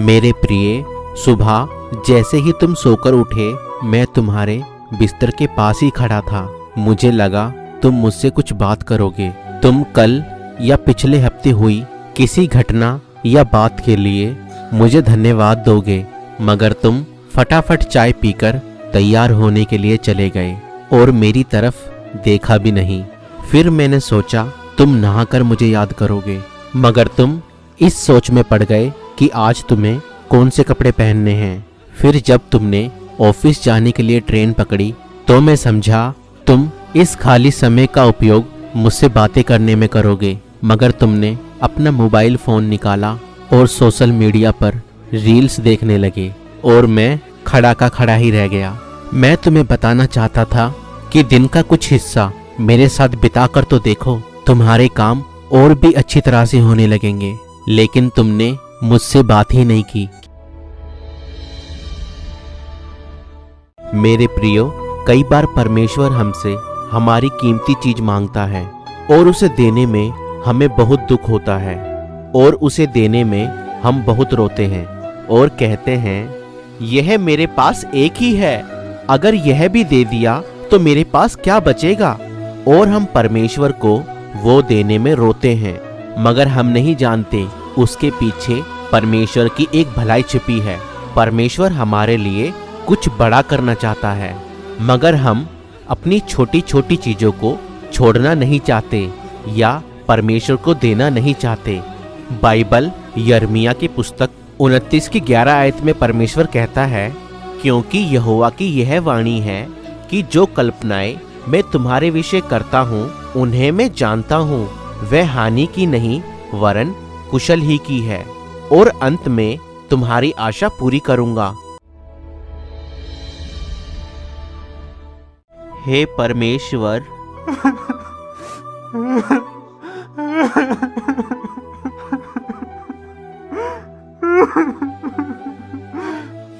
मेरे प्रिय, सुबह जैसे ही तुम सोकर उठे, मैं तुम्हारे बिस्तर के पास ही खड़ा था। मुझे लगा तुम मुझसे कुछ बात करोगे। तुम कल या पिछले हफ्ते हुई किसी घटना या बात के लिए मुझे धन्यवाद दोगे, मगर तुम फटाफट चाय पीकर तैयार होने के लिए चले गए और मेरी तरफ देखा भी नहीं। फिर मैंने सोचा तुम नहाकर मुझे याद करोगे, मगर तुम इस सोच में पड़ गए कि आज तुम्हें कौन से कपड़े पहनने हैं। फिर जब तुमने ऑफिस जाने के लिए ट्रेन पकड़ी तो मैं समझा तुम इस खाली समय का उपयोग मुझसे बातें करने में करोगे, मगर तुमने अपना मोबाइल फ़ोन निकाला और सोशल मीडिया पर रील्स देखने लगे और मैं खड़ा का खड़ा ही रह गया। मैं तुम्हें बताना चाहता था कि दिन का कुछ हिस्सा मेरे साथ बिता कर तो देखो, तुम्हारे काम और भी अच्छी तरह से होने लगेंगे, लेकिन तुमने मुझसे बात ही नहीं की। मेरे प्रियो, कई बार परमेश्वर हमसे हमारी कीमती चीज मांगता है और उसे देने में हमें बहुत दुख होता है और उसे देने में हम बहुत रोते हैं और कहते हैं यह मेरे पास एक ही है, अगर यह भी दे दिया तो मेरे पास क्या बचेगा। और हम परमेश्वर को वो देने में रोते हैं, मगर हम नहीं जानते उसके पीछे परमेश्वर की एक भलाई छिपी है। परमेश्वर हमारे लिए कुछ बड़ा करना चाहता है, मगर हम अपनी छोटी छोटी चीजों को छोड़ना नहीं चाहते या परमेश्वर को देना नहीं चाहते। बाइबल यिर्मयाह की पुस्तक 29 की 11 आयत में परमेश्वर कहता है, क्योंकि यहोवा की यह वाणी है कि जो कल्पनाएं मैं तुम्हारे विषय करता हूँ उन्हें मैं जानता हूँ, वह हानि की नहीं वरन कुशल ही की है, और अंत में तुम्हारी आशा पूरी करूंगा। हे परमेश्वर,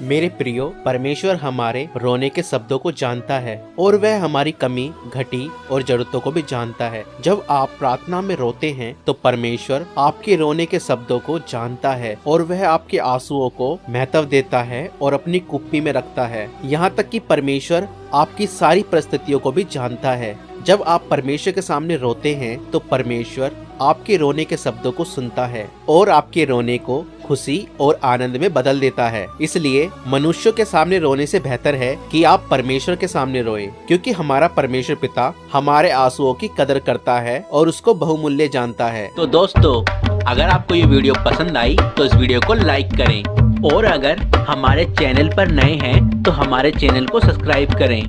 मेरे प्रियो, परमेश्वर हमारे रोने के शब्दों को जानता है और वह हमारी कमी, घटी और जरूरतों को भी जानता है। जब आप प्रार्थना में रोते हैं तो परमेश्वर आपके रोने के शब्दों को जानता है और वह आपके आंसुओं को महत्व देता है और अपनी कुप्पी में रखता है। यहाँ तक कि परमेश्वर आपकी सारी परिस्थितियों को भी जानता है। जब आप परमेश्वर के सामने रोते हैं तो परमेश्वर आपके रोने के शब्दों को सुनता है और आपके रोने को खुशी और आनंद में बदल देता है। इसलिए मनुष्यों के सामने रोने से बेहतर है कि आप परमेश्वर के सामने रोएं, क्योंकि हमारा परमेश्वर पिता हमारे आंसुओं की कदर करता है और उसको बहुमूल्य जानता है। तो दोस्तों, अगर आपको ये वीडियो पसंद आई तो इस वीडियो को लाइक करें और अगर हमारे चैनल पर नए हैं तो हमारे चैनल को सब्सक्राइब करें।